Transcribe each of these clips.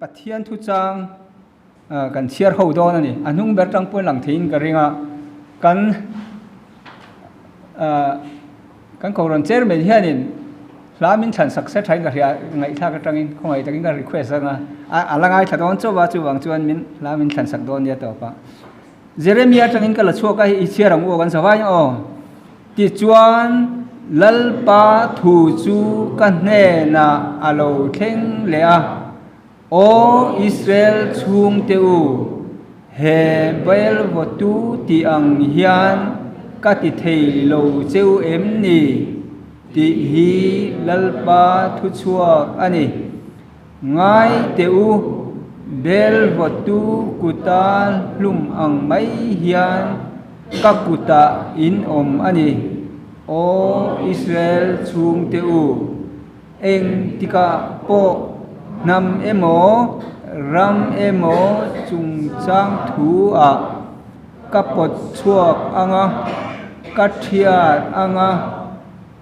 Bắt thiên thu trang kan chiar ho do na ni anung ber tang pon lang thein ka ringa kan ko ron cher me hianin lamin chan success thai ka ria ngai tha ka tangin khoi takin ka request nga alangai thadon chowa chuwang chuan min lamin chan sak don ya to pa Jeremiah tangin ka la chuaka hi chiarang o kan sawai o ti chuan lalpa thu chu kan ne na alo theng le a o Israel chung teu he bel votu ti ang hian ka ti thei lo cheu em ni ti hi lalpa thu chuak ani ngai teu bel votu kuta lum ang mai hian ka kuta in om ani o Israel chung teu eng tika po nam emo ram emo chung chang thu a kapot chuak anga kathiat anga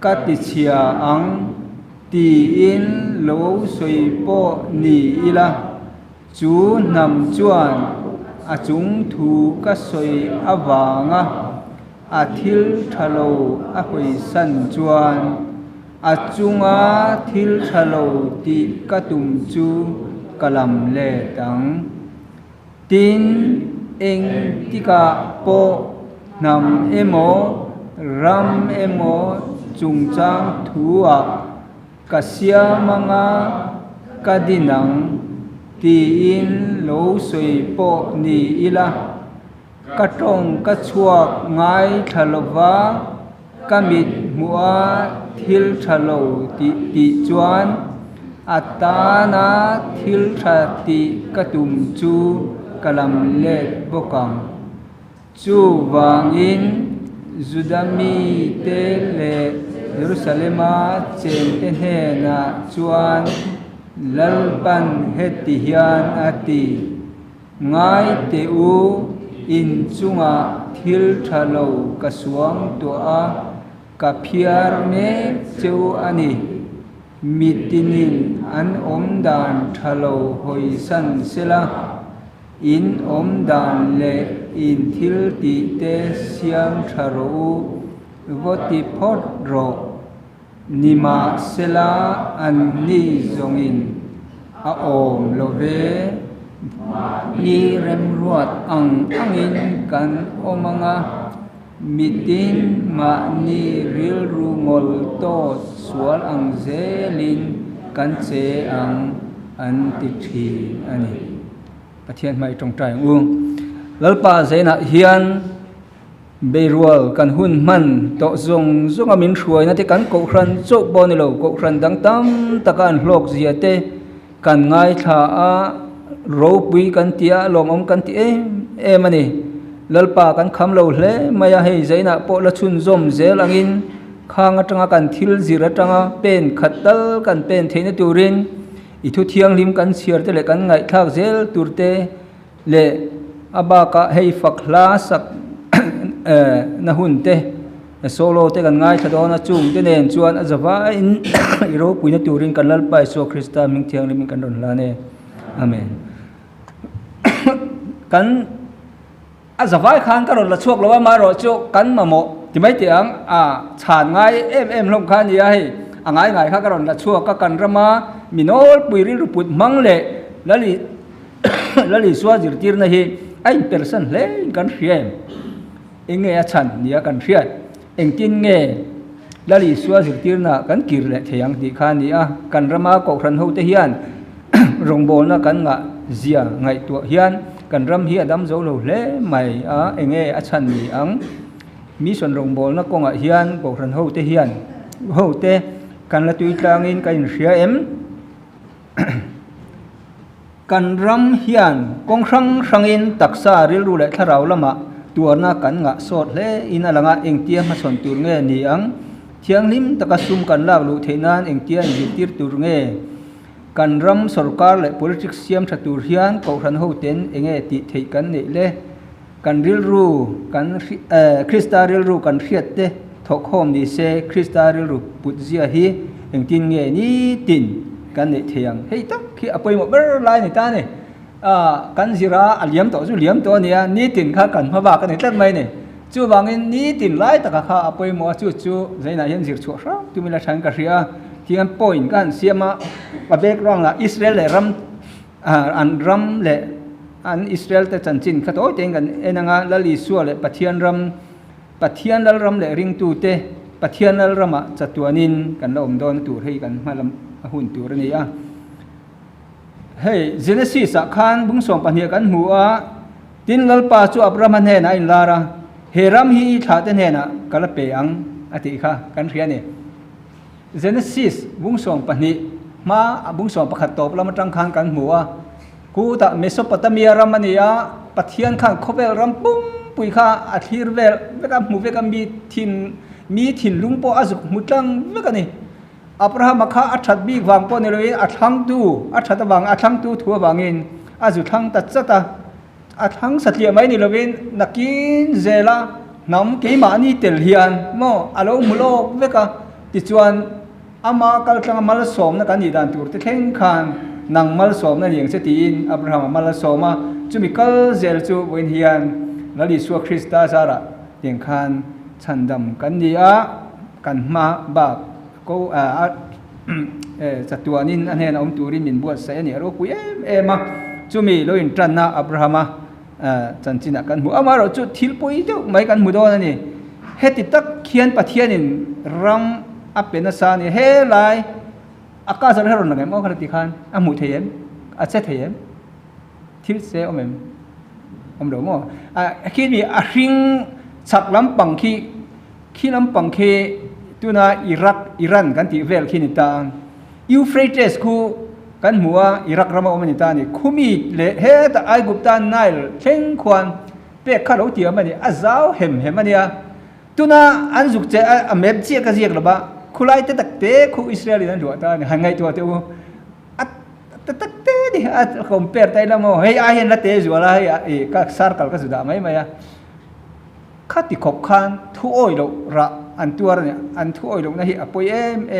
katichia ang ti in lo soi po ni ila chu nam chuan a chung thu ka soi awanga a thil thalo a hoi san chuan a chunga thil thalo ti katum chu kalam le tang tin eng tika po nam emo ram emo chung chang thu a kasia manga kadinang ti in lo soi po ni ila katong kachuak ngai thalova kamit mua thil thalo ti chuan atana thil tha ti katum chu kalam le bokam chu wangin Judami te le Jerusalema chen te he na chuan lalpan heti hian ati ngai te u in chunga thil thalo kasuang to a kapiar me cheu ani mitinin an omdan thalo hoisan sela in omdan le in thil ti te siam tharo voti phot ro nima sela an ni zongin a om love ni rem ruat ang angin kan omanga mitin ma ni ril rumol to sual ang zelin kan che ang an ti thi ani pathian mai trong trai uông lalpa zaina hian berual kan hun man to zong zong amin hruai na te kan ko khran chok bon lo ko khran dang tam takan hlok zia te kan ngai tha a ro pui kan tia lom om kan ti e mani lalpa kan kham lo hle maya hei zaina po la chun zom zel angin khang atanga kan thil zira tanga pen khatal kan pen theina turin ithu thiang lim kan chiar te le kan ngai thak zel turte le abaka hei fakhla sak na hun te solo te kan ngai thadona chung te nen chuan azawa in iro puina turin kan lalpa so Krista ming thiang lim kan ron la ne amen kan azawai khan ka ron la chuak lawa ma ro chu kan mamo ti mai tiang a chan ngai em lom khan ya hi angai ngai kha ka ron la chuak ka kan rama minol puiri ruput mangle lali lali swazir tir na hi ai person le kan riem enge a chan nia kan riat eng tin nge lali swazir tir na kan kir le theyang ti khan ni a kan rama ko khran ho te hian rongbol na kan nga zia ngai tu hian kan ram hi adam zo lo hle mai a enge a chan ni ang mi son rongbol na ko nga hian ko khran ho te hian ho te kan la tui tlangin kan ria em kan ram hian kong rangin taksa ril ru le tharau lama tuarna kan nga sot hle in alanga engtia ma son tur nge ni ang thiang lim takasum kan lak lu theinan engtia ni tir tur nge kan ram sarkar le politics siam thatur hian ko ran ho ten enge ti thei kan nei le kan ril ru kan Krista ril ru kan riat te thok hom ni se Krista ril ru put zia hi engtin nge ni tin kan nei theyang hei tak khi apoi mo ber lai ni ta ni kan zira aliam to chu liam to nia ni tin kha kan ma ba kan tlat mai ni chu wangin ni tin lai ta kha apoi mo chu zaina hian zir chu ra tu mi la thang ka ria tian point kan siama ba background la Israel le ram an ram le an Israel te chanchin kha to teng kan enanga lali su le pathian lal ram le ring tu te pathian lal rama chatuanin kan lom don tur hei kan malam hun tur ni a hei Genesis khan bung som pahnia kan hua tin lalpa chu Abraham he na in lara heram hi tha te ne na kala pe ang ati kha kan ria ni Genesis bung som pahni ma bung som pakhat top lam tang khan kan hua ku ta Mesopotamia ramania pathian khan khobel ram pum pui kha athir vel veka mu veka mi thin lungpo azuk mutlang veka ni Abraham kha athat bi wang po ni loi athang tu thua wangin azu thang ta chata athang satlia mai ni lovin nakin zela nam ke ma ni tel hian mo alo mulo veka ti chuan ama kal tlang mal som na kan ni dan tur te thleng khan nang mal som na liang se tin Abraham mal soma chumi kal zel chu boin hian lali su Krista zara tiang khan chandam kan ni a kan ma ba ko chatuanin an hen om turin min buat sai ni ro ku em chumi loin tran na Abraham chanchina kan mu amaro chu thilpui deu mai kan mu do ni heti tak khian pathianin ram apena sa ni he lai akasar heron ngai mo khan ti khan amu theyem ache theyem thil se omem om do mo khi mi a ring chak lam pang khi lam pang khi tuna Iran kan ti vel khini ta Euphrates khu kan muwa Iraq rama omani ta ni khumi le he ta ai gupta Nile theng khwan pe khalo ti amani azau hem ania tuna anjuk che a map che ka jiak laba khulai te tak te khu Israel nan do ta ni hangai to te u at tak te ni at compare tai lamo hey a hen la te zuala he ka sar kal ka zuda mai maya khati khop khan thu oi lo ra an tuar ne an thu oi lo na hi apoi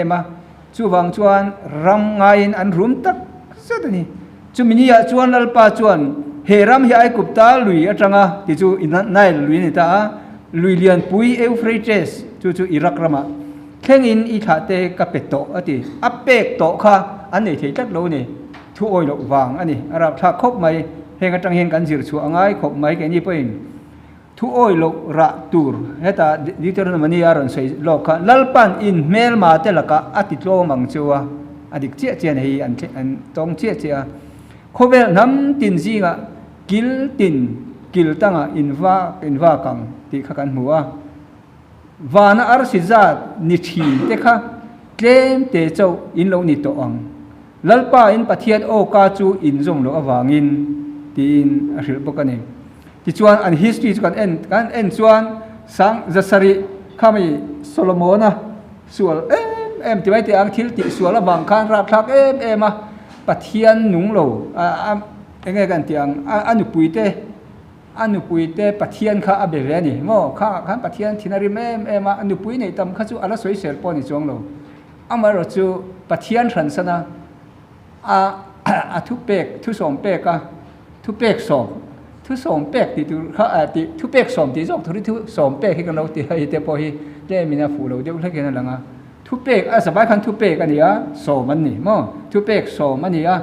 ema chu wang chuan ram ngain an rum tak setani chu minia chuan lalpa chuan he ram hi ai kupta lui atanga ti chu nai lui ni ta lui lian pui Euphrates chu Iraq rama thengin I thate ka peto ati apek to kha an nei thei tak lo ni thu oi lo wang ani arab tha khop mai heng atang heng kan jir chu angai khop mai ke ni poin thu oi lo ra tur heta Deuteronomy aron sei lokha lalpan in mel ma telaka atitlo mangchuwa adik che nei an tong che khovel nam tin jinga kil tanga inwa kang ti kha kan huwa wana ar sizat ni thi te kha tlem te chau in lo ni to ang lalpa in pathian o ka chu in zong lo awangin tin a hril bokani ti chuan an history chu kan en chuan sang zasari khami Solomona sual em ti mai ti ang thil ti sual awang khan ra thak em pathian nung lo enge kan tiang anu pui te pathian kha abeve ni mo kha pathian thinari em anu pui nei tam kha chu ala soi sel po ni chong lo amaro chu pathian than sana a thu pek thu som pek ka thu pek som thu som pek ti tu kha ti thu pek som ti jok thu som pek hi kan lo ti hai te po hi te mina fu lo de la ken langa thu pek a sabai khan thu pek ani a som man ni mo thu pek som ani a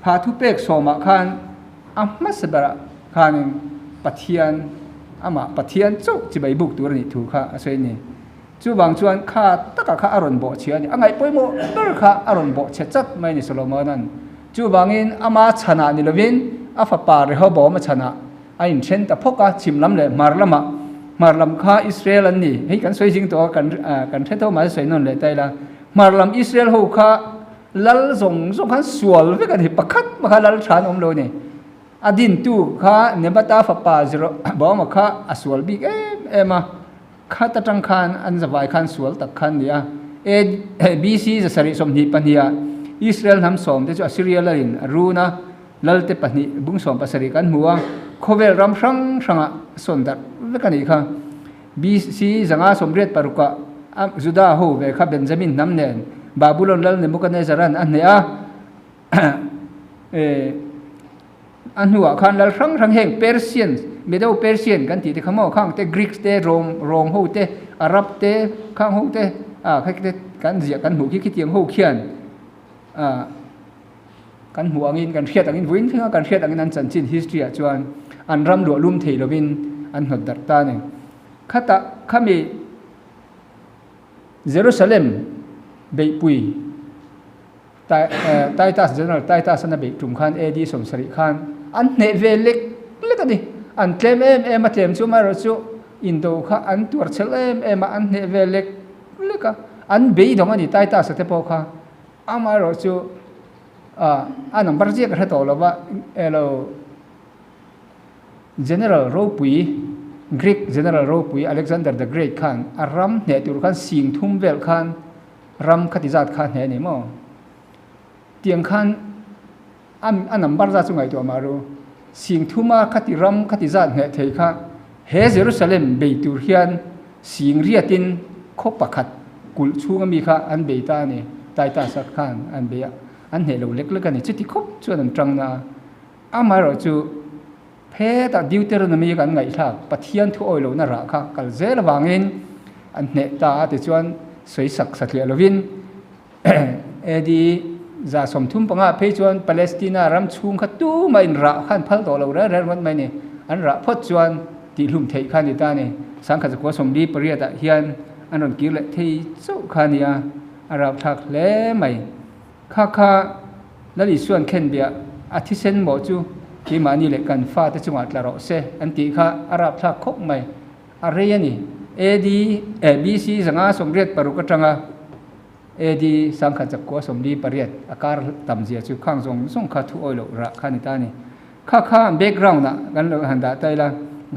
pha thu pek som a khan amma sabara khan pathian ama pathian chu chi bai buk tur ni thu kha asoi ni chu wang chuan kha taka kha aron bo chia ni angai poimo ber kha aron bo che chat mai ni Solomonan chu wangin ama chana ni lovin afa pa re ho bo ma chana ain chen ta phoka chimlam le marlam kha Israel an ni hei kan soi jing to kan the to ma soi non le tai la marlam Israel ho kha lal zong khan sual ve kan hi pakhat ma kha lal than om lo ni adin tu kha nebata fa pa zero bo ma kha aswal bi ema kha ta tang khan an zawai khan sual tak khan nia BC za sari som ni pania Israel nam som te chu Assyria lain runa lalte pani bung som pasari kan muwa khovel ram hranga sondar vekani kha BC zanga somret paruka Juda ho ve kha Benjamin nam nen Babylon lal Nebuchadnezzar an ania อันหัวคันแล้วครั้งแห่งเปอร์เซียนไม่ได้เปอร์เซียนกันที่เขาบอกข้างแต่กรีกแต่โรมหูแต่อาหรับแต่ข้างหูแต่ใครแต่กันเสียกันหูคิดเตียงหูเขียนกันหัวงินกันเขียดอันนี้วิ่งที่กันเขียดอันนั้นจันจิน history จวนอันรำหลวงลุ่มเทลวินอันหัดดัตตาเนี่ยข้ามีเยรูซาเล็มเบย์ปุยไตตัสเจเนอเรลไตตัสนั่นเบย์จุ่มขันดีสมสริขันอันเนเวเล็กกันดิอันเทมมาเทมชูมาเราชูอินโดค่ะอันตัวเชลมาอันเนเวเล็กกันอันเบย์ตรงนี้ไตตัสเตปโอค่ะอามาเราชูอันนั้นบริจาคให้ตัวเราว่าGeneral โรปุย Greek General โรปุย Alexander the Great ขันอารมณ์เนี่ยตัวขันสิงทุ่มเวลขันรำคติจัดขันเนี่ยนี่มั้งเตียงขันอันนั้นบริจาคส่งไงตัวมารู้สิงทุ่มมาคติรำคติจัดเนี่ยเทค่ะเฮเยรูซาเล็มเบย์ตูเฮียนสิงเรียตินคบประคัดกุลชูก็มีค่ะอันเบย์ตาเนี่ยไตตาสักขันอันเบียอันเหลวเล็กๆกันนี่จุดที่คบชวนนั้นจังนะมาเราจูเพดดิวเตอร์นมีกันไงล่ะปะเทียนทุกโอยโลน่ารักค่ะกัลเซลวางินอันเนตาติชวนสวยสักสักเลียลวินดีจะสมทุมปังอาเพชวนปาเลสไตน์รำชุงขัดตู้ไม่รักขันพัลตัวเราเรื่องวันไม่เนี่ยอันรักพอชวนตีลุ่มเทขันนี่ตาเนี่ยสังกัดกัวสมดีปริยัติเฮียนอันนั้นกิเลสที่สุขันเนี่ยอารับทักเล่ไม่ข้าแล้วอีส่วนเข็นเบียอาทิเซนหมอจูที่มานี่แหละกันฟ้าที่จังหวัดละเราเสอันที่ข้าอารับทักคบไหมอะไรนี่BC สังอาสมเด็จปรุกจังดีสังขัดจักกัวสมดีปริยัติอาการต่ำเสียจูข้างส่งข้าทุโอยโลระข้านิตานี่ข้าเบกกราวน์นะกันเราหันดาไตละ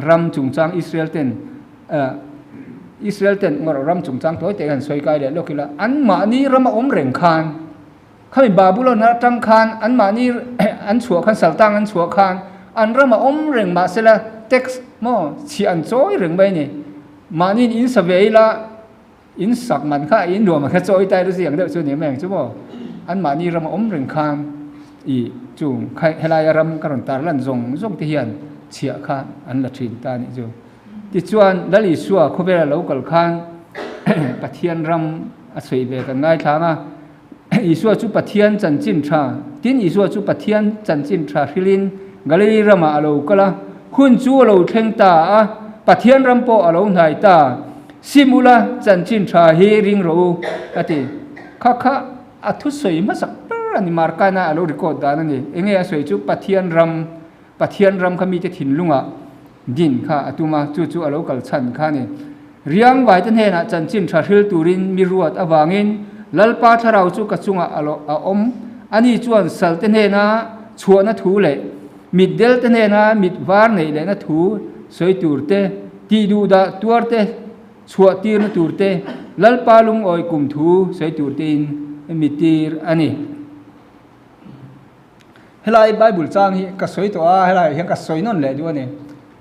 รำจุงจังอิสราเอลเต็นงอรำจุงจังตัวเตกันสวยกายเด็ดโลกิละอันมานี่รำอมเร่งคานข้ามีบาบุลนะจังคานอันมานี่อันชัวคันสัลตังอันชัวคานอันรำอมเร่งมาเสละเท็กซ์มอชีอันโจยเร่งไปนี่มานี่อินสเวละอินสักมันข้าอินรวมมันแค่โจยใจรู้สึกอย่างเดียวส่วนนี้แม่งจุ๊บอันมานี่รำอมเร่งคานอีจุงใครเฮลายรำกระนตาลันจงที่เฮียนเชียคานอันละทินตานี่จุที่ชวนดัลิชัวเขาเป็นเรากลคานปะเทียนรำอาศัยเบกันง่ายทางอีสัวจุปะเทียนจันจินชาทินอีสัวจุปะเทียนจันจินชาฟิลินกาลีรำมาเราก็ละหุ่นจูเราเทงตาปะเทียนรำโปเราไหนตาซิมุลาจันจินชาเฮริงเราอติข้าอัทุสวยมาสักอันนี้มาร์กานาเรารีคอร์ดได้นั่นเองเองสวยจุปะเทียนรำเขามีจะถิ่นลุงดินข้าตุมาจู่เรากัลชันข้านี่เรียงไว้ตั้งเห็นจันจินชาฮิลตูรินมีรวดอวางินลัลปาทเราจู่กจุงอมอันนี้จวนสัลตั้งเห็นชัวนัทูเลยมิดเดลตั้งเห็นมิดวาร์เนเลยนัทูสวยตูร์เตตีดูดาตัวเตชัวตีร์นัตูร์เตลัลปาลุงออยกุมทูสวยตูร์ตินมิดตีร์อันนี้เฮลัยไบเบิลจางฮีก็สวยตัวเฮลัยเห็นก็สวยนั่นเลยด้วยเนี่ย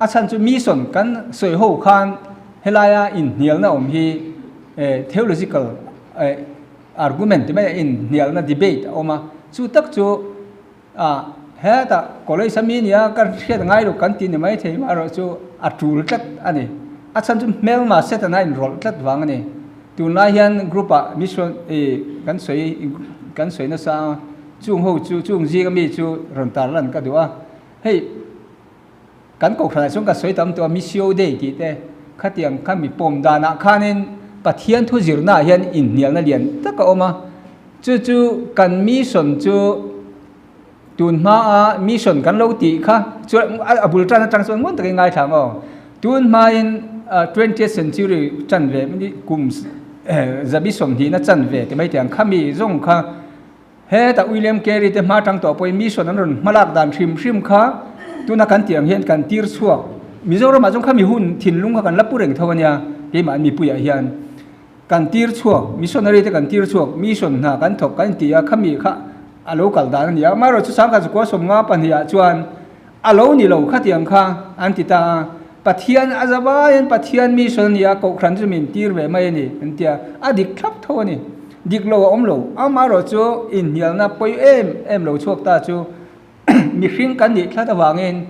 อาจารย์จะมีส่วนกันสวยหูคานเฮลายอินเนียลนะอมฮีtheological argument ไม่อินเนียลนะ debate ออกมาจู่ตักจู่เฮต้าก็เลยสามีเนี่ยกันเชื่อง่ายหรอกกันตีนี่ไม่ใช่มาเราจู่อัดรูลตัดอันนี้อาจารย์จะเมลมาเซตอันนั้นรอลตัดวางอันนี้ตัวนายยันกรุ๊ปมิชชั่นกันสวยนะซาจุงหูจุงจีก็มีจู่รันตาลันก็ดูว่าเฮ้ยกันกขณะช่วงกับสวยตามตัวมิเชียวเดย์ที่แต่ขัดยังข้ามีปมดานะข้านินปะเทียนทุจิรนาเฮียนอินเนียลนั่นเรียนแต่ก็ออกมาจู่กันมีส่วนจู่ตุนมามีส่วนกันเราตีค่ะจู่บุลตราจังส่วนมันตะกี้ง่ายทางตุนมาin 20th century จันเวมันนี่กุมจะมีส่วนที่นั่นจันเวแต่ไม่ถึงข้ามีส่งค่ะเฮ้แต่วิลเลียมแกรีแต่มาทางต่อไปมีส่วนนั้นมาลากดันชิมค่ะตัวนักการเตียงเห็นการตีร์ชัวมิโซรามาจงข้ามีหุ่นถิ่นลุงกันรับผู้เร่งเท่านี้ที่มันมีผู้ใหญ่เห็นการตีร์ชัวมิโซนารีแต่การตีร์ชัวมีส่วนหน้าการถกการตีข้ามีข้าอาโลกัลดานนี่มาเราจะสร้างการสุขสมงาปัญญาจวนอาโลนี่เราข้าเตียงข้าอันติตาปะเทียนอาซาบายันปะเทียนมีส่วนนี้ก็ครั้งจะมีตีร์เวไม่นี่อันเดียอดีตครับเท่านี้ดิกโลอมโลมาเราจะอินเดียนะไปเอ็มเราชวกตาจู mi hring kan ni thla ta wangin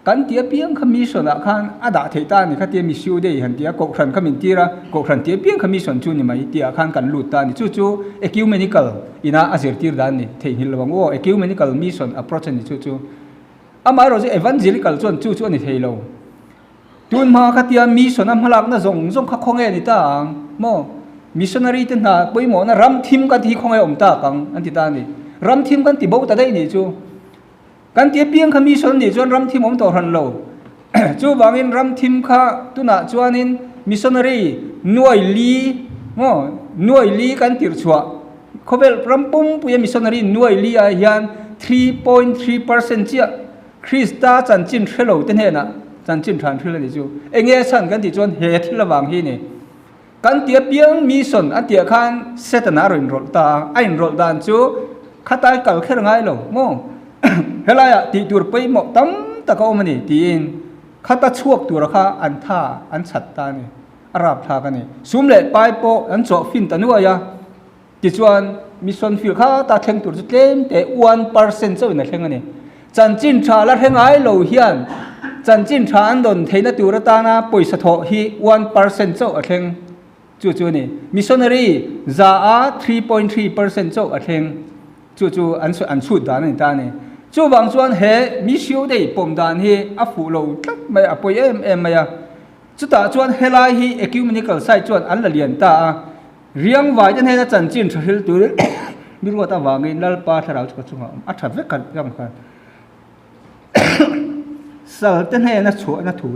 kan tia piang commission a khan ada theita ni khatia mi siu dei han tia ko thran khamin tira ko thran tia piang commission chu ni mai tia khan kan lut ta ni chu ecumenical ina azir tir dan ni thei hil lawang o ecumenical mission approach ni chu ama ro je evangelical chu ni thei lo tun ma khatia mission am halak na zong kha khonge ni ta mo missionary ten na poi mo na ram thim ka thi khonge om ta kang an ti ta ni ram thim kan ti bo ta dei ni chu kan tia piang kha mission ni chuan ram thim om to ran lo chu wangin ram thim kha tuna chuanin missionary nuai li kan tir chua khobel rampum puya missionary nuai li a hian 3.3% chia Krista chanchin thelo ten he na chanchin than thil ni chu enge san kan ti chuan he thil wang hi ni kan tia piang mission atia khan setana rin rol ta ain rol dan chu khatai kal kher ngai lo mo helaya ti tur pei mo tam ta ko mani tin khata chuak tur kha an tha an chat ta ni arab tha ka ni sum le pai po an cho fin ta nuwa ya ti chuan mission field kha ta theng tur chu tlem te 1% chau na theng ani chanchin tha la thengai lo hian chanchin tha an don theina tur ta na poisa tho hi 1% chau a theng chu ni missionary za a 3.3% chau a theng chu an su da ni ta ni chu wang chuan he mi siu dei pom dan hi a fu lo tlak mai a poi em mai a chu ta chuan helai hi ecumenical site chuan an la lian ta riang vai jan he na chan chin thil tur mi ro ta wangin lal pa tharau chu chunga a tha vek kan yam khan sal ten he na chu na thu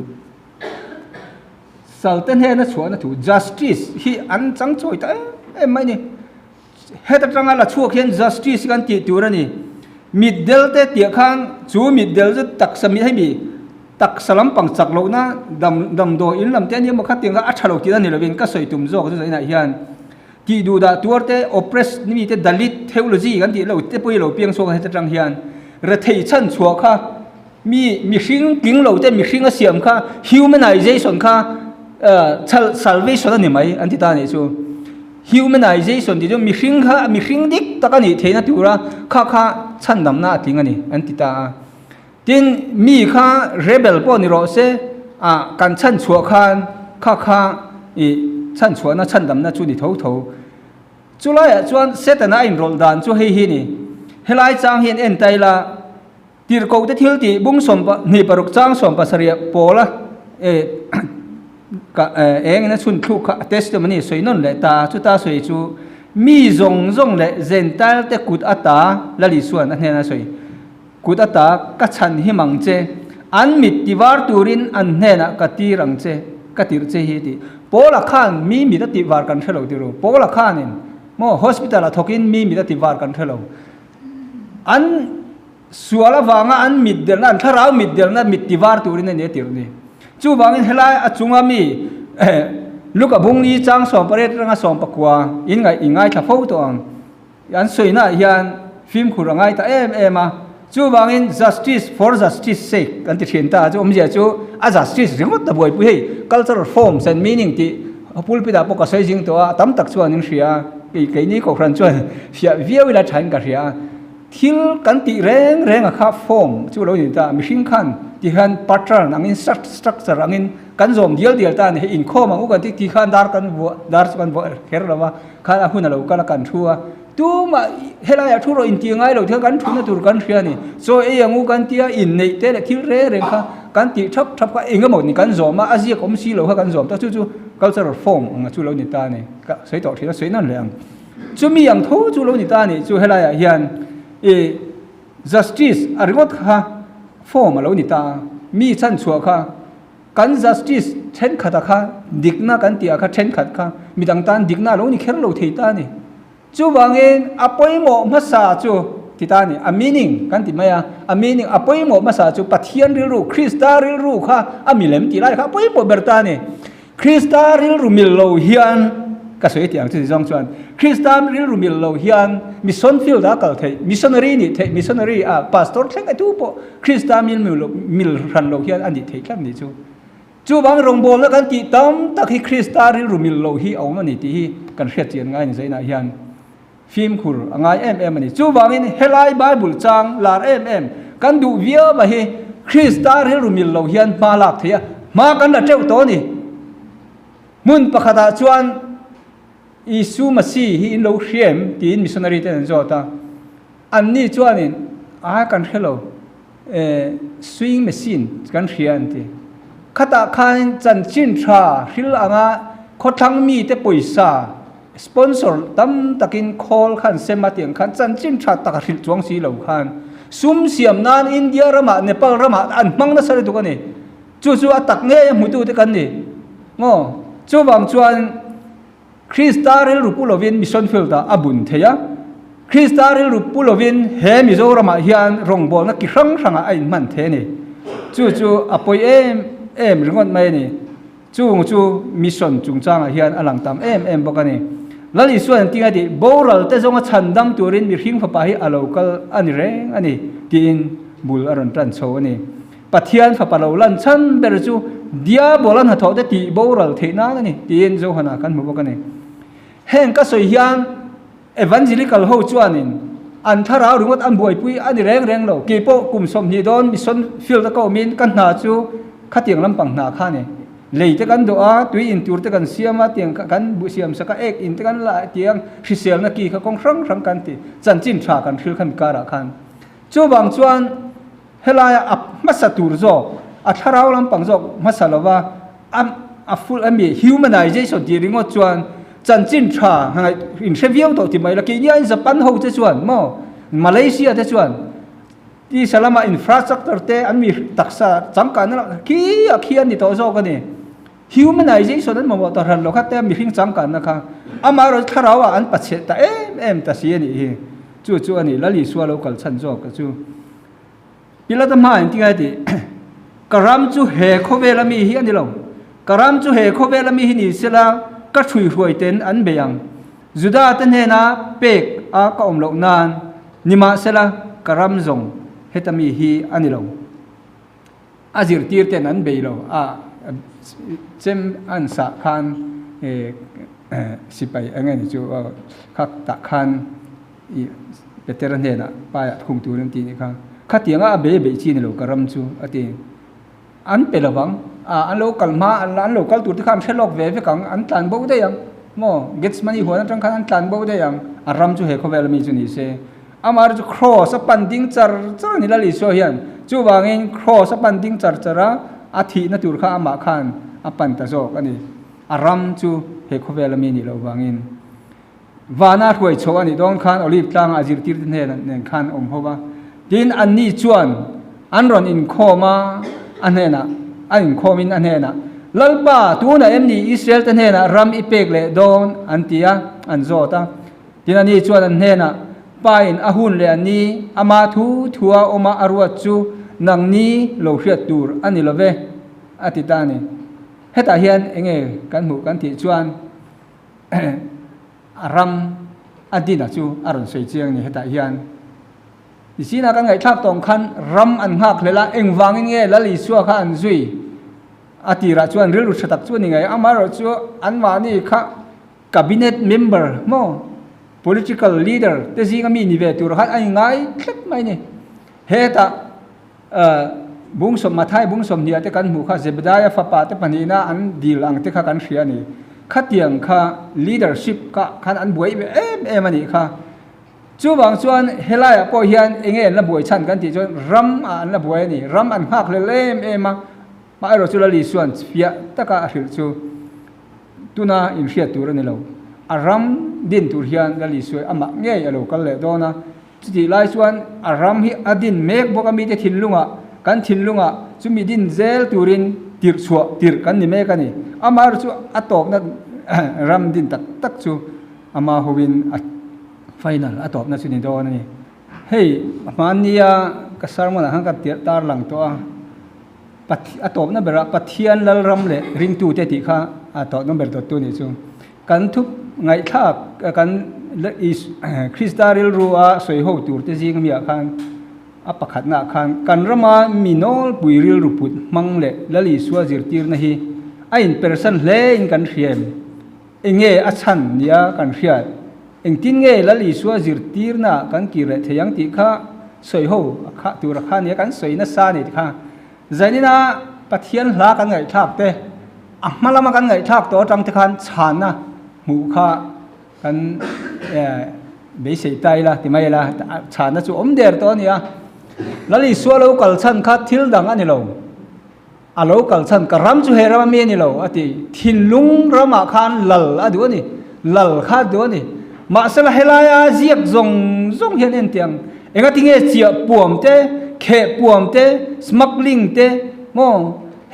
sal ten he na chu na thu justice hi an chang choi ta em mai ni he ta tanga la chu khian justice kan ti tur ani middel te tia khan chu middel ju tak sami hai mi tak salam pang chak lo na dam do in lam te ni mo khat tinga a thalo ti ani lovin ka soi tum zo ka zaina hian ki du da tuarte oppress ni te dalit theology kan ti lo te poi lo piang so ka he tang hian ra thei chan chua kha mi hring king lo te mi hring a siam kha humanization kha salvation ani mai an ti ta ni chu humanization ti jo mi hring dik takani theina tura kha chan dam na tingani an ti ta tin mi kha rebel po ni ro se a kan chan chua khan kha i chan chua na chan dam na chu ni tho chulai chuan setana in rol dan chu hei hi ni helai chang hin en taila tir ko te thil ti bung som pa ni paruk chang som pa saria pola ka eng na chun thu kha testimony soinon le ta chu ta soi chu mi zong le zental te kut ata lali suan an hena soi kut ata ka chan hi mang che an mit tiwar turin an hena ka tirang che ka tir che hi ti pola khan mi da tiwar kan thelo tiru pola khan in mo hospital a thokin mi da tiwar kan thelo an suala wanga an middel an tharau middel na mit tiwar turin ne tir ni chu wangin helai achunga mi luka bungni chang som paret ranga som pakwa ingai tha pho to ang an soina hian film khurangai ta em a chu wangin justice for justice sake kan ti thian ta chu omje chu a justice ringot da boy pu hei cultural forms and meaning ti pulpida po ka sai jing to a tam tak chuan in hria ke ni ko khran chuan hia viawila thain ka hria thil kan ti reng a kha form chu lo ni ta mi hring khan ti han pattern angin structure angin kan zom dial ta ni in kho mangu kan ti khan dar kan bo kher lawa khan a huna lo kala kan thua tu ma hela ya thuro in ti ngai lo thang kan thuna tur kan hria ni so e yangu kan tia in nei te le thil re kha kan ti thap ka enga mo ni kan zom ma azia kom si lo kha kan zom ta chu cultural form anga chu lo ni ta ni ka sei to thina sei nan leang chu mi yang tho chu lo ni ta ni chu hela ya hian justice arigot kha form lo ni ta mi chan chua kha kan justice then khata kha dikna kan tia kha then khat kha midang tan dikna lo ni kher lo thei ta ni chu wangin apoi mo masa chu ti ta ni a meaning kan ti maya a meaning apoi mo masa chu pathian ril ru krista ril ru kha amilem ti lai kha apoi mo berta ni krista ril ru mil lo hian ka soi tiang chu jong chuan Christian ril rumil lo hian mission field da kal thei missionary ni thei missionary a pastor thleng atu po Christian mil ran lo hian ani thei klam ni chu bang rong bol la kan ti tam tak hi Christian ril rumil lo hi awma ni ti hi kan hriat chian ngai ni zaina hian ฟิล์มขุลง่ายมันนี่จูบางอินเฮลัยไบเบิลจังลาร์กันดูเวียบะเฮคริสต์อาร์เฮรุมิลโลเฮียนมาลักเทียมากันละเจ้าตัวนี่มุนปะขดาชวนอิสุมาซีฮิอินโลเชียมที่อินมิชชันนารีเตนจอตาอันนี้ชวนนี่กันเฮโลสวิงเมชินกันเชียนที่ขดาคันจันจินทราฮิลอ่างขดทั้งมีแต่ปุยซาสปอนเซอร์ตั้มตะกินคอลขันเซมาเตียงขันจันจินทราตะกินจวงสีเหล่าขันซุ่มเสียมนานอินเดียรามาเนปาลรามาอันมังนัสเลยตุกันนี่จู่ๆตักเงี้ยมุตุเตกันนี่ง้อจู่บางชวนคริสตาเรลรูปุโลวินมิชชันฟิลตาอบุนเทียคริสตาเรลรูปุโลวินเฮมิโซรามาฮิอันรงบอลนักกิรังสังไอมันเทนี่จู่ๆอปอยเรื่องไม่นี่จู่มิชชันจุงจางฮิอันอลังตามบอกกันนี่แล้วอีส่วนที่ไงดิโบราณแต่จงฉันดำตัวรินมีหิ้งฟ้าไปอาโลกัลอันนี้เร่งอันนี้ที่อินบุลอรันตันโชนี่ปัทยานฟ้าปะเราลันฉันเบรจูเดียบอลันหัดทอดที่โบราณเทน่ากันนี่ที่อินโจฮนากันบอกกันนี่เห็นก็สวยฮิอันเอวันเจลิคัลโฮจวนนี่อันทาราวหรือว่าอันบวยปุยอันนี้เร่งเรากีโปกุมสมนิดอนมิชชันฟิลตะก็มินกันหาจูขัดเตียงลำปังหนาข้านี่เลยแต่กันตัวตัวอินตัวแต่กันเสียมาเตียงกันบุเสียมสักอินแต่กันละเตียงฟิเซลนักกีเขาคงครั้งกันที่จันจินทรากันฟิลขันการะขันจู่บางส่วนเฮลายอับมัสตูร์โซอัทาราวลำปังโซมัสลาวาอัฟฟุลอันมีฮิวแมนไนเจชั่นที่ริงว่าส่วนจันจินทราหายอินเซวิโอตัวที่ไม่ละกี่เนี่ยญี่ปุ่นเขาจะส่วนมั่วมาเลเซียจะส่วนที่สลามาอินฟราสตรักเจอร์เตอันมีตักษะจำกันนั่นแหละขี้อันนี้ตัวโซกันนี่humanization นั้นมาบอกตอนเราคัดแต่มีพิงจำกันนะครับอามาเราถ้าเราอันปัจเจตแต่เสียนี่จู่อันนี้แล้วลีสัวเราก็ชั้นจอกจู่พิลาตมาอันที่ไงที่กรามจู่เฮโคเวลามีอันนี้เรากรามจู่เฮโคเวลามีนี่เสละก็ช่วยรวยเต็นอันเบียงจุดาตันเฮนะเป็กก็อมโลนานนิมาเสละกรามจงเฮตมีฮีอันนี้เราอาจิรตีร์เต็นอันเบียเราเจมอันสักขันสิไปอะไรนี่จู่ขัดตะขันเบเตอร์เนน่ะไปคงตัวนั่นทีนี่ครับขัดยังอ่ะเบย์จีนเรากระรำจู่อันที่อันเป็นระวังอันโลกัลมาอันโลกัลตัวที่ข้ามเชลล์เวฟกังอันตันบ่ได้ยังโม่เกตส์มันอีหัวนั่นจังขันอันตันบ่ได้ยังอารำจู่เฮเขาเวลมีจู่นี่เซ่อามาจู่ครอสปันดิ้งจาร์นี่ละลิโซเฮียนจู่บางเองครอสปันดิ้งจาร์อาทิตย์นั่นตัวข้ามาขันอปันตะโซกันนี่อารมณ์จู่เฮโคเวลามีนี่เราวางินวานาถวยโชอันนี้ดองขันอลิฟตังอาจิรติร์เทนเนี่ยขันหัวดินอันนี้ชวนอันรอนอินโคมาอันเฮน่ะอันอินโคมินอันเฮน่ะลัลปาตัวน่ะนี่อิสราเอลตันเฮน่ะรัมอิเปกเลดอนอันที่อันโซตาดินอันนี้ชวนอันเฮน่ะไปอินอาหุนเลอันนี้อามาทัวอมาอารวจูนังนี้โลเชียตูร์อันนี้ละเวอติตานี่เฮตาเฮียนเองกันหมู่กันที่ชวนอารมอดีนะจูอารมณ์สวยเจียงนี่เฮตาเฮียนดิฉันนักไงทักตรงขันรำอันหักเลยละเองวางเงี้ยละลิสัวข้าอันซุยอติระชวนเรื่องรุษตักชวนยังไงอามาเราชัวอันวานี่ข้า cabinet member โม่ political leader แต่สิ่งก็มีนิเวศตัวขันอันยังไงคลิกไหมนี่เฮตาบุ้งสมมาไทยบุ้งสมเนี่ยแต่กันหมู่ข้าเจ็บได้ฟ้าป่าแต่ปัญญาอันดีหลังแต่ข้ากันเสียนี่ข้าเตียงข้า leadership ข้าขันอันบวยมันนี่ข้าจู่บางส่วนเฮลัยพอเฮียนเองละบวยชั้นกันที่จนรัมอันละบวยนี่รัมอันหักเลยมาไอเราจุลลีส่วนเฟียตะกะหิลจู่ตุนาอินเฟียตัวนี่เราอารัมดินตัวเฮียนละลีส่วนอามาเงี้ยเรากันเลยโดนะจุดไล่ส่วนอารัมฮิอดินเมกบอกมีแต่ทิ้งลุงกันทิ้งลุงจุมีดินเซลตูรินติร์ชัวติร์กันนี่เมกันนี่อามาจู่อัตโตนั้นรัมดินตักจู่อามาฮวินfinal อัตบนั่นสุนิโดนี่เฮ้ยมันนี่ก็สารมันหังกับเตียตาร์หลังตัวปัทอัตบนั่นเบลปัทยันลลรำเล่ริงตูเตติข้าอัตบนั่นเบลตัวนี้จุกันทุกไงท่ากันคริสตาริลรัวสวยหูตูเตจิงมีอาการอัปขัดนาคันกันรมามิโนลปุยริลรูปุดมังเล่ลลิสวาจิรติร์นะฮีไอ้อินเปอร์เซนเล่อินกันเชียมเองอัชันเนี่ยกันเชีย eng tin nge la li suwa zir tir na kan ki re theyang ti kha soi ho kha tu ra kha ne kan soi na sa ni kha zanina pathian hla kan ngai thak te amalama kan ngai thak to tang te khan chan na mu kha kan be sei tai la ti mai la chan na chu om der to nia la li suwa lo kal chan kha thil dang ani lo alo kal chan ka ram chu he ram me ni lo ati thin lung rama khan lal adu ni lal kha do ni ma sala helaya ziak zong zong hian en tiang enga tinge chia puam te khe puam te smuggling te mo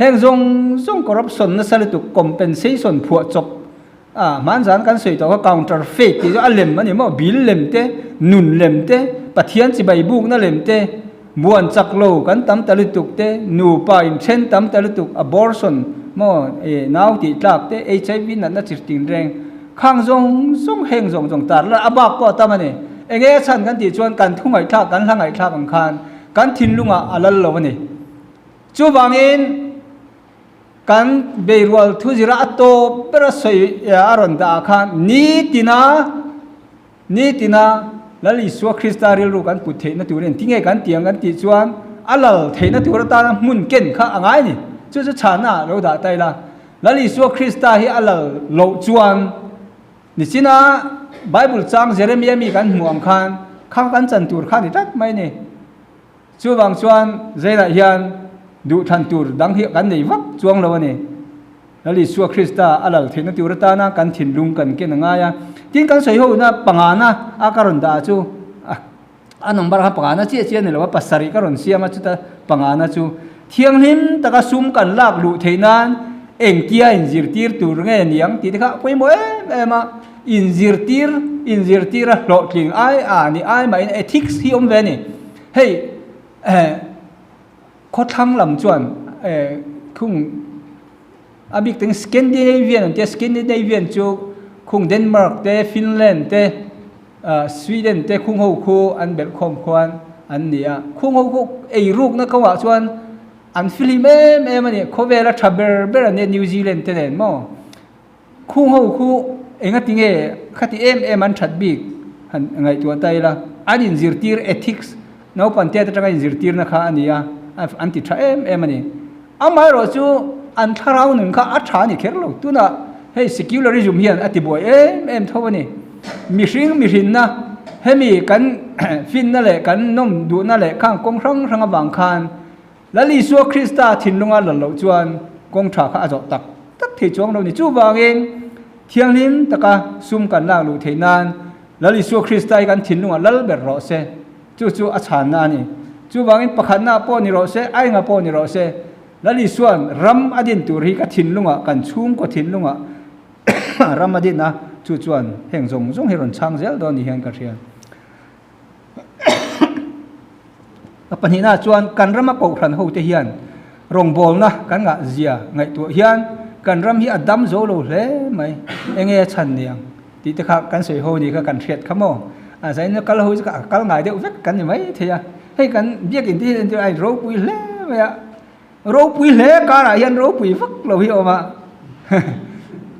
heng zong zong corruption na sala tu compensation phu chop man jan kan soi to ka counterfeit ti a lem ani mo bil lem te nun lem te pathian chi bai buk na lem te buan chak lo kan tam talutuk te nu pa in chen tam talutuk abortion mo nau ti tlak te HIV na chirting reng khang zong zong heng zong zong tar la abak ko tamani enge chan kan ti chuan kan thungai thak kan hlangai thak ang khan kan thinlunga alal lo ni chu bangin kan beirwal thu jira ato pera soi aron da khan ni tina lali suwa kristaril ru kan puthe na turen tinge kan tiang kan ti chuan alal theina tur ta mun ken kha angai ni chu chu chana ro da tai la lali suwa krista hi alal lo chuan ni china bible chang jeremiah mi kan muam khan khang kan chan tur khan ni tak mai ni chu wang chuan zaina hian du than tur dang hi kan nei vak chuang lo ni lali suwa krista alal theina tur ta na kan thin lung kan ken nga ya tin kan soi ho na pangana akaron da chu number ha pangana che che ne lo pasari karon siama chuta pangana chu thiang him taka sum kan lak lu theinan eng tia in zir tir tur nge niang ti kha poi mo ema in zir tir a lo tling ai ni ai mai ethics hi om ve ni hey kho thang lam chuan khung abik teng Scandinavian chu khung Denmark te Finland te Sweden te khung ho khu an bel khom khwan an nia khung ho khu ei ruk na kawa chuan an film em ani khovela thaber ber ne New Zealand te nen mo khung ho khu enga tinge khati em an that bik han ngai tu tai la anin zirtir ethics no pan te ta ngai zirtir na kha ania anti tha em ani amai ro chu an tharau nun kha a tha ni kher lo tu na hey secularism hian ati boy em thawani mi hring na hemi kan fin na le kan nom du na le khang kong rang awang khan lali suwa krista thinlunga lo chuan kong tha kha ajo tak thei chong lo ni chu wangin thianglim taka sum kan la lu theinan lali suwa krista kan thinlunga lal ber ro se chu a chan na ni chu wangin pakhat na po ni ro se ai nga po ni ro se lali suan ram adin tur hi ka thinlunga kan chung ko thinlunga ram adin na chu chuan heng zong heron chang zel don ni hian ka thian panina chuan kan rama ko thran ho te hian rong bol na kan nga zia ngai tu hian kan ram hi adam zo lo hle mai enge chan niang ti te kha kan sei ho ni ka kan thiat khamo zai na kal ho ka kal ngai de vek kan ni mai thia hei kan biak in ti ai ro pui hle ya ro pui hle ka ra hian ro pui vak lo hi oma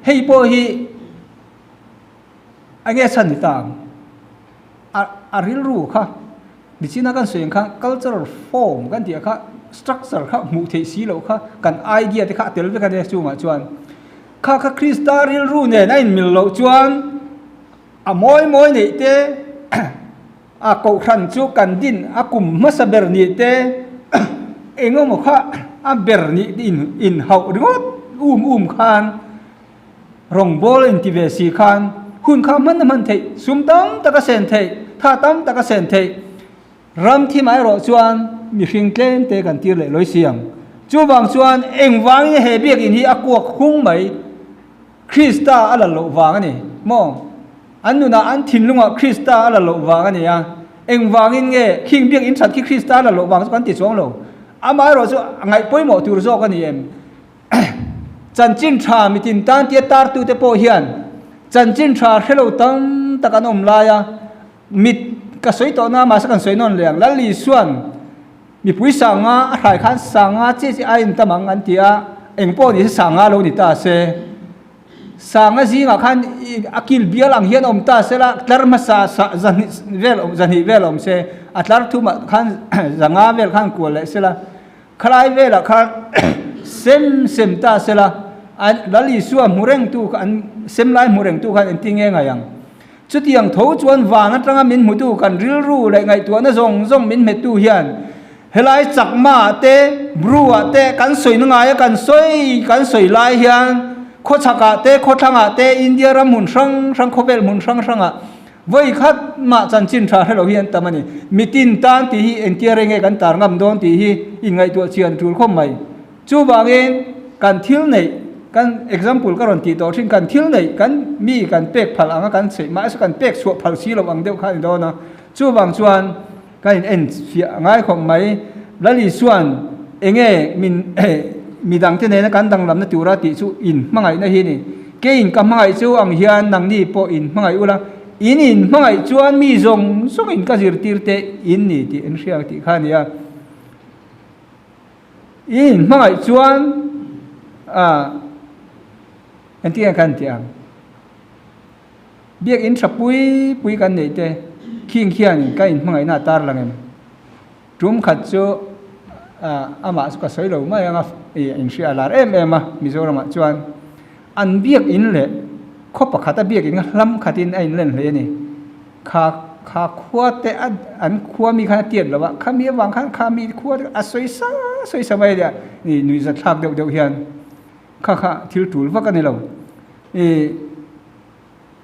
hei po hi enge chan ni tang a ril ru kha di china kan soeng kha cultural form kan dia kha structure kha mu thei si lo kha kan idea te kha tel ve ka de chunga chuan kha krista ril ru ne na in mil lo chuan a moi nei te a ko khan chu kan din a kum ma sa ber ni te engom kha a ber ni in hau ringot khan rong bol in tive si khan hun kha man thei sum tam ta ka sen thei tha tam ta ka sen thei ram thi mai ro chuan mi hring tlem te kan tir le loi siang chu wang chuan eng wang he biak in hi akuak khung mai krista ala lo wang ani mo anuna an thinlunga krista ala lo wang ani ya eng wang in nge king biak in that ki krista ala lo wang kan ti chong lo amai ro chu ngai poimo tur zo kan em chan chin tha mi tin tan ti tar tu te po hian chan chin tha hello tam takanom la ya mit ka soi to na ma sa kan soi non leng lali suan mi pui sanga a thai khan sanga che ai tamang an tia eng po ni sanga lo ni ta se sang a zinga khan akil bial ang hian om ta sela tlar ma sa zani vel om se atlar thu ma khan zanga vel khan ko le sela khlai vela khan sem ta sela an lali suwa mureng tu kan sem lai mureng tu khan tinge ngayang chuti ang tho chuan wana tanga min mutu kan ril ru le ngai tu na zong min me tu hian helai chakma te brua te kan soi na ya kan soi lai hian kho chaka te kho thanga te India ram mun sang khovel mun sang a voi khat ma chan chin tha helo hian tamani mitin tan ti hi entia renge kan tar ngam don ti hi ingai tu chian tul khom mai chu bangin kan thil nei kan example karon ti to thin kan thil nei kan mi kan pek phal anga kan sei ma kan pek su phal si lo ang deu khan do na chu bang chuan kan en fia ngai khom mai lali suan enge min midang te ne kan dang lam na tura ti chu in mangai na hi ni ke in kam mangai chu ang hian nang ni po in mangai ula in mangai chuan mi zong in ka zir tir te in ni ti en ria ti khan ya in mangai chuan en ti kan ti ang biak in sapui kan nei te king khian ka in mangai na tar langem tum khat chu ama ka soi lo mai anga in ria lar em mizoram chuan an biak in le kho pakhata biak in lam khatin ai len hle ni kha khwa te an khwa mi kha tiat lawa khami wang kha mi khwa a soi sa mai dia ni nui za thak deu hian kha thil tul wa kan lo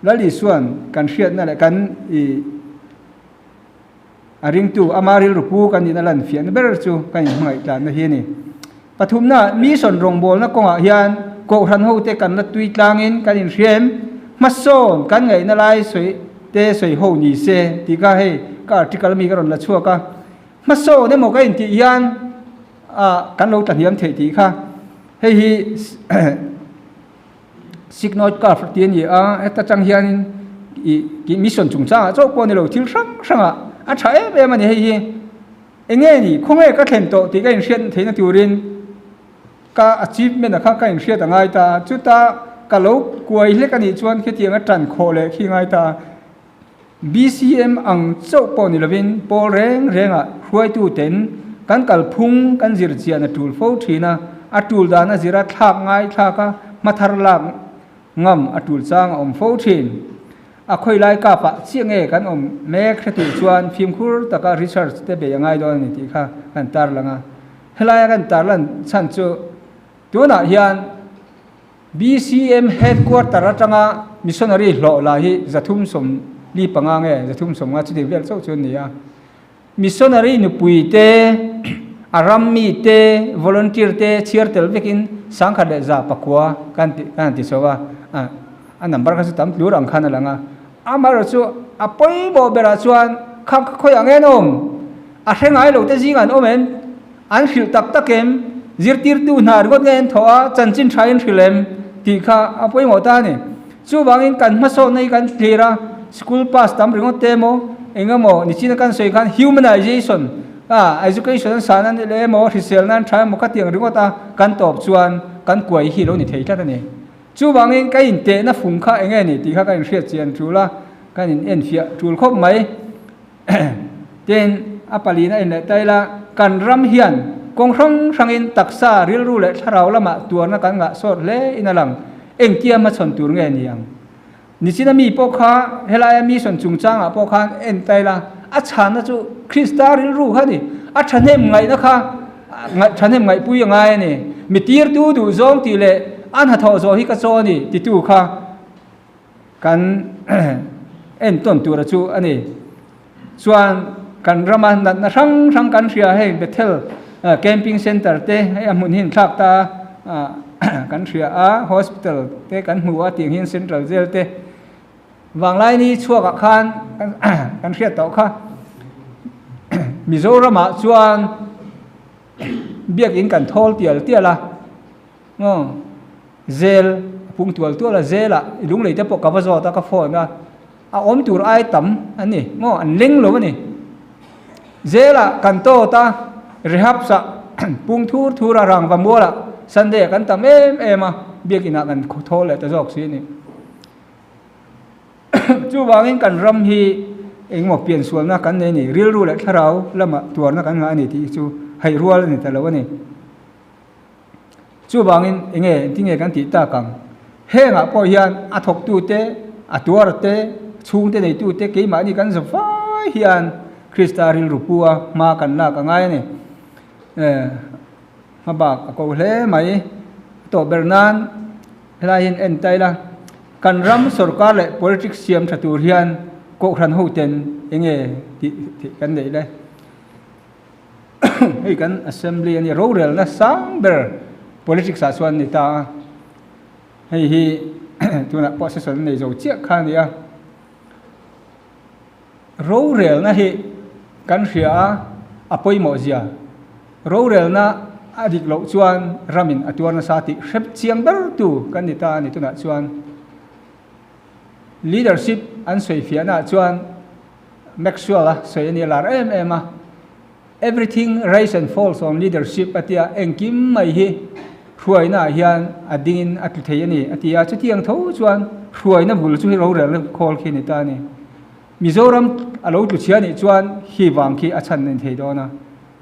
lali suan kan hriat na le kan aring tu amaril rupu kan ina lan fian ber chu kan ngai tlan na hi ni pathumna mi son rong bol na konga hian ko ran ho te kan na tui tlangin kan in riem mason kan ngai na lai soi ho ni se ti ka he ka article mi karon la chua ka maso ne mo ka in ti hian kan lo tan hiam the ti kha hei hi signal ka ftin ye eta chang hian ki mission chung cha cho ko ne lo thil sang a thae be mani hei hi enge ni khonge ka thlen to ti ka in rian theina turin ka achievement a kha ka in riat angai ta chuta ka lo kuai le ka ni chuan khe tianga tran kho le khi ngai ta BCM ang chau po ni lovin pol renga huai tu ten kan kal phung kan zir chian a tul fo thina a tul dana zira thak ngai thaka mathar lak ngam a tul chang om fo thin a khoi lai ka pa chiange kan om mek thati chuan phim khur taka research te be ngai do ni ti kha kan tar langa helai kan tar lan chan chu tuna hian BCM headquarter atanga missionary lo la hi zathum som li pangange zathum som nga chidi vel chau chun nia missionary nu puite arami te volunteer te chirtel vekin sangkha de za pakwa kan ti sowa a number ka tam lur ang khana langa amar chu apoi bo bera chuan khak khoi angenom a hengai lo te jingan omen an fil tak takem zirtir tu nar got ngen thoa chanchin thain thilem ti kha apoi mo ta ni chu bangin kan maso nei kan thira school pass tam ringo temo engamo ni china kan soi kan humanization education sanan le mo risel nan thai mo ka tiang ringo ta kan top chuan kan kuai hi lo ni thei ta ni chu bangin ka in te na phung kha enge ni ti kha kan hriat chian thula kan in en fia tul khop mai ten apalina en le taila kan ram hian kong rangin taksa ril ru le tharau lama tuarna kan nga sot le inalang engtia ma chon tur nge niang nichina mi pokha helaya mi son chungchang a pokhan en taila a chana chu krista ril ru khani a thanem ngai na kha thanem ngai pui ngai ni mitir tu du zong ti le an ha tho zo hi ka cho ni ti tu kha kan en ton tur chu ani chuan kan rama na rang kan ria he bethel camping center te amun hin thak ta kan ria a hospital te kan hmu a ting hin central jail te wanglai ni chuak a khan kan ria to kha mizoram a chuan biak in kan thol tiala ngo zel pung tual la zela lung leite po ka vazo ta ka phone na a om tur ai tam ani ngo an leng lo ni zela kan to ta rehab sa pung thur thura rang va mola sunday kan tam em a biết ina kan thô le ta jok si ni chu wangin kan ram hi eng mo pian sual na kan nei ni ril ru le tharau lama tuar na kan nga ni ti chu hai rual ni ta lo ni chu wangin enge tinge kan ti ta kang he nga po hian a thok tu te a tuar te chung te nei tu te ke ma ni kan zo fa hian krista ril ru puwa ma kan la ka ngai ni ma ba ko hle mai to bernan lain en tai la kan ram sarkar le politics siam thatur hian ko khan ho ten enge ti kan nei le hei kan assembly ani rorel na samber politics a suan ni ta hei hi tuna position nei zo chiak khan dia rorel na hi kan ria apoi mo zia rorel na adik lo chuan ramin atuar na sati hrep chiang ber tu kan ni ta ni tuna chuan leadership an soi fiana chuan maxwell soi ni lar em everything rise and falls on leadership atia engkim mai hi ruaina hian adingin atlu theiani atia chutiang tho chuan ruaina bul chu ro rel khol khi ni ta ni mizoram alo tu chiani chuan hi wang khi achan nen thei dona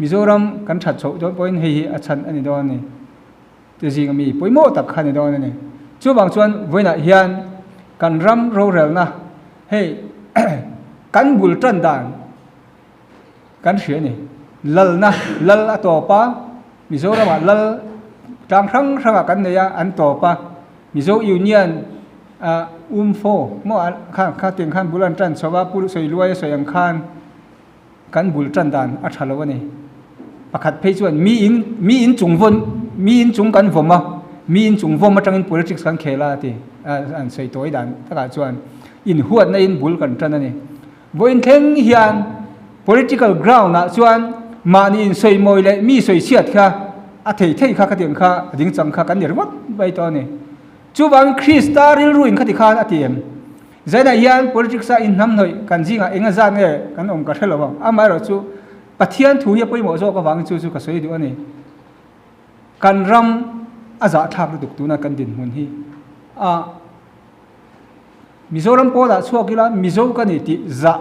mizoram kan that chho do point hi achan ani do ni te jing mi poimo tak khani do ni chu bang chuan voina hian kan ram ro rel na hey kan bul tran dan kan hria ni lal na lal atopa mizoram lal tang thang thanga kan neya an topa mizo union fo mo kha teng khan bulan tran sowa pul soi luai soi ang khan kan bul tran dan a thalo ni pakhat phei chuan mi in chung kan voma mi in chung voma tangin politics kan khela ti an sei toi dan taka chuan in huat na in bul kan tran ani voin theng hian political ground na chuan mani in soi moi le mi soi siat kha a thei kha ka tiang kha ding chang kha kan nirwat bai to ni chu bang krista ril ruin khati khan atiem zaina hian politics a in nam noi kan jinga enga za nge kan om ka thelo ba amai ro chu pathian thu hi poimo zo ka wang chu ka soi du ani kan ram aza thak lu duk tu na kan din hun hi mizoram po da chuakila mizo ka ni ti za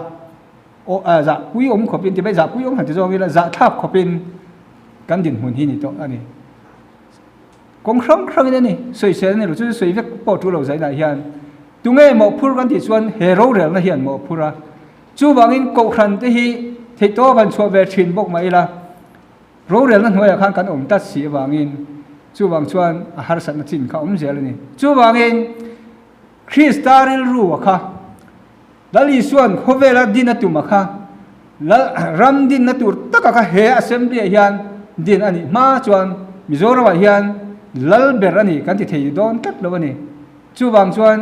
za pui om khopin ti bai za pui om han ti zo ngila za thap khopin kan din hun hi ni to ani kong khrang ni soi se ni lu chu soi vek po tu lo zai da hian tunge mo phur kan ti chuan hero rel na hian mo phura chu wangin ko khran te hi thei to ban chua ve thin bok mai la ro rel na hnoya khan kan om ta si wangin chu wang chuan a har sat na chin kha om zel ni chu wangin kristaril ru kha lali suan khovela dinatu makha ram din natur taka ka he assembly hian din ani ma chuan mizoram hian lal ber ani kan ti thei don tak lo ani chu wang chuan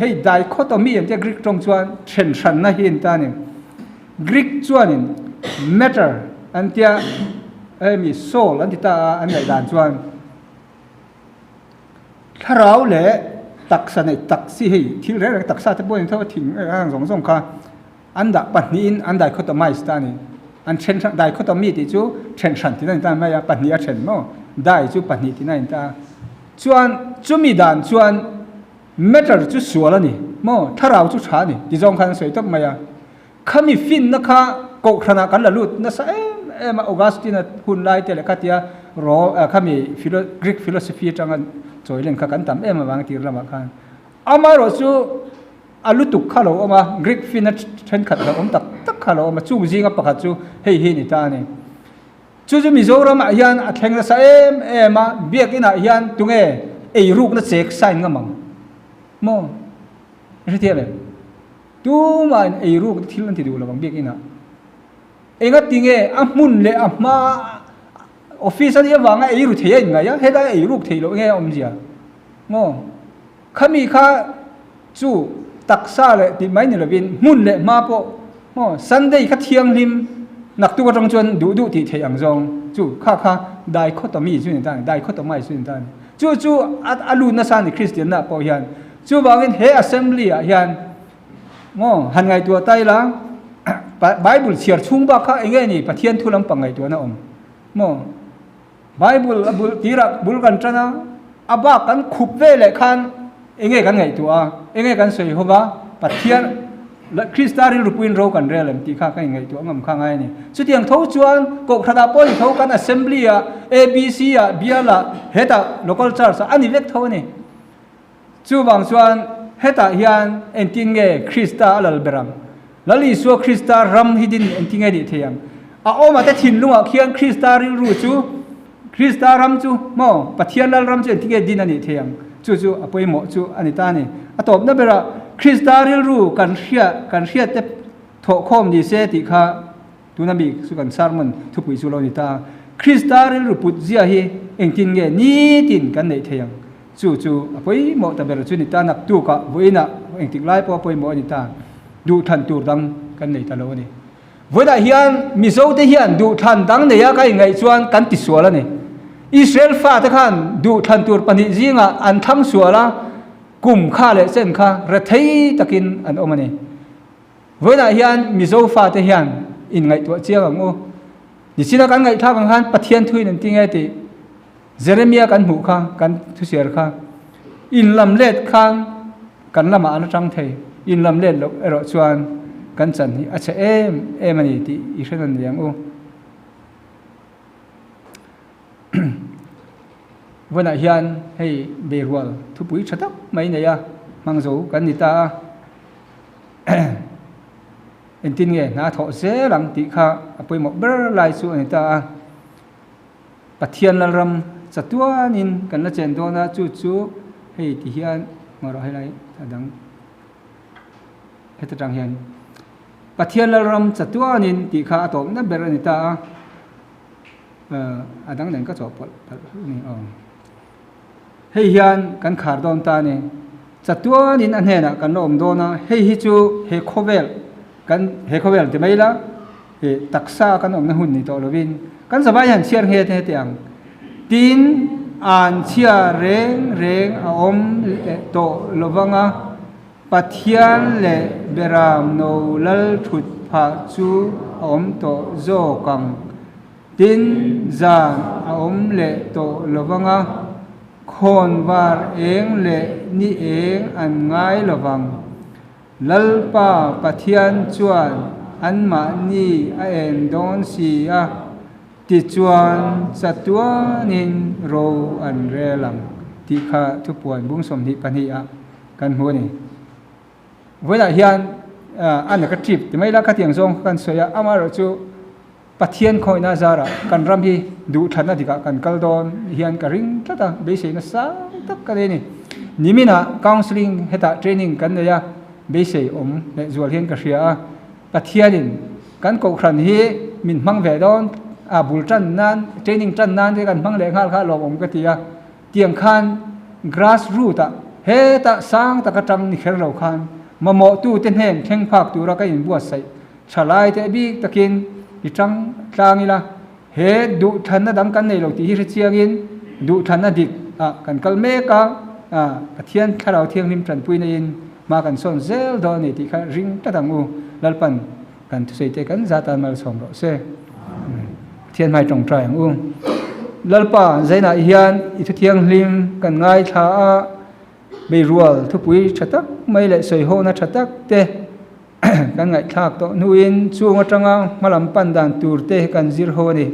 hey dichotomy ante greek tong chuan then san na hin ta ni greek chuan in matter antia mi soul antita an ngai dan chuan tharau le taksa nei taksi hei thil re taksa te boin thaw thing ang zong kha anda pahni in an dichotomize ta ni an chen dichotomy ti chu chen san ti na ta ma ya pahni a chen mo dai chu pahni ti na ta chuan chumi dan chuan matter chu suala ni mo tharau chu tha ni ti zong khan soi tok ma ya khami fin na kha ko khana kan la lut na sa em augustine hun lai te le khatia ro khami greek philosophy changan choi len kha kan tam em awang tir lama khan ama ro chu alutuk khalo ama greek finna then khat la om tak khalo ama chu jinga pakhat chu hei ni ta ni chu mizoram hian a thleng la sa em a biak ina hian tunge ei ruk na chek sign ngamang mo ritiale tu man ei ruk thil an ti du lawang biak ina enga tinge a mun le a ma office ani awanga ei ru thei nga ya heda ei ruk thei lo nge om jia mo khami kha chu taksa le ti mai ni lovin mun le ma po mo sunday kha thiang lim nak tu rong chuan du ti thei ang jong chu kha dichotomy chu ni tan dichotomy chu ni tan chu alu na san ni christian na po hian chu bangin he assembly a hian mo han ngai tu tai la bible chiar chung ba kha enge ni pathian thulam pangai tu na om mo bible abul tira bul kan chana aba kan khup ve le khan enge kan ngai tua enge kan soi hova pathian Krista rin rupuin ro kan relem ti kha kai ngai tua ngam kha ngai ni chu tiang tho chuan ko thada pol tho kan assembly a abc a biala heta local church ani vek tho ni chu bang chuan heta hian enting nge Krista alal beram lali so Krista ram hidin enting nge di thiam a oma te thin lunga khian Krista rin ru chu Krista ram chu mo pathian lal ram chu enting nge din ani thiam chu apoi mo chu anita ni atop na bera Krista rin ru kan hria te tho khom ni se ti kha tunami su kan sermon thupui chu lo ni ta Krista rin ru put zia hi engtin nge ni tin kan nei thiam chu apoi mo ta ber chu ni ta nak tu ka voina engtik lai po apoi mo ni ta du than tur dang kan nei ta lo ni voida hian mizo te hian du than dang ne ya kai ngai chuan kan ti suala ni Israel fa ta khan du than tur pani zinga an tham suala kum kha le chen kha ra thei takin an omani voina hian mizo fa te hian in ngai to chiang ango ni sina kan ngai tha kan han pathian thui nan tingai ti Jeremiah kan mu kha kan thu siar kha in lam let khang kan lama an tang thei in lam let lo ero chuan kan chan hi acha em ani ti I hrenan liang o vana hian hei berual thu pui thatak mai ne ya mangzo kan ni ta entin nge na tho se lang ti kha apoi mo ber lai chu ani ta pathian lalram chatuanin kan la chen dona chu hei ti hian ngoro hai lai adang heta tang hian pathian lalram chatuanin ti kha atom na ber ani ta adang nen ka chopol ni hei hian kan khar don ta ni chatuanin an hena kan lom dona hei hi chu he khovel ti mai la he taksa kan om na hun ni to lovin kan sabai han chiar he te tiang tin an chia reng a om to lovanga pathian le beram no lal thut pha chu a om to zo kang tin zan a om le to lovanga khon war eng le ni eng an ngai lovang lalpa pathian chuan an ma ni a en don si a ti chuan chatuanin ro an relam ti kha thu puan bung som ni pani a kan hu ni voila hian an ka trip ti mai la ka tiang zong kan soya amaro chu pathian khoina zara kan ram hi du thana dika kan kaldon hian ka ring tata be se na sa tak ka ni nimina counseling heta training kan ya be se om le zual hian ka ria pathianin kan ko khran hi min mang ve don a bul tan nan training tan nan de kan mang le khal kha lo om ka tia tiang khan grassroot ta he ta sang ta ka tang ni kher lo khan ma mo tu ten hen theng phak tu ra ka in buat sai chalai te bi takin itang tlangila he du thanna dang kan nei lo ti hi chiangin du thanna dik kan kalme ka pathian kharau thiang nim tran puina in ma kan son zel do ni ti kha ring ta dangu lalpan kan thu sei te kan zata mal som ro se thian mai tong trai ang lalpa zaina hian I thu thiang lim kan ngai tha a be rual thu pui thatak mai le soi ho na thatak te kan ngai thak to nuin chuang atanga malam pandan turte kan zir ho ni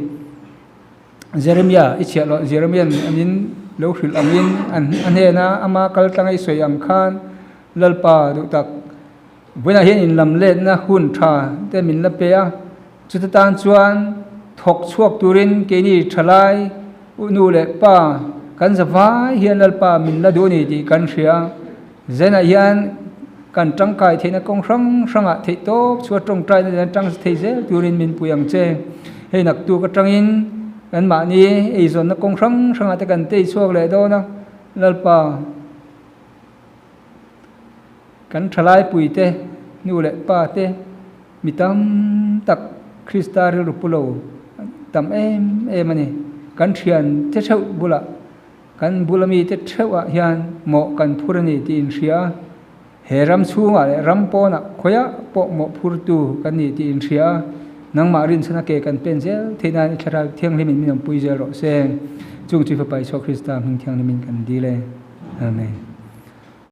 Jeremiah ichelo Jeremiah anin lo khil amin an hena ama kal tangai soi am khan lalpa du tak buina hian in lam let na hun tha te min la pe a chutatan chuan thok chuak turin ke ni thalai nu le pa kan zawai hian lalpa min la do ni ti kan ria zena hian kan tangkai theina kong ranga thei to chua tong trai na tang thei je turin min puyang che he nak tu ka tangin kan ma ni ei zon na kong ranga te kan tei chuak le do na lalpa kan thalai pui te nu le pa te mitam tak Krista ri rupulo tam em ani kan thian te thau bula kan bulami te thau hian mo kan phurani ti in ria he ram chunga le ram po na khoya po mo phurtu kan ni ti in ria nang ma rin sana ke kan pen zel thina ni thara thiang limin min pui zel ro se chung chi fa pai so Krista hing thiang limin kan dile amen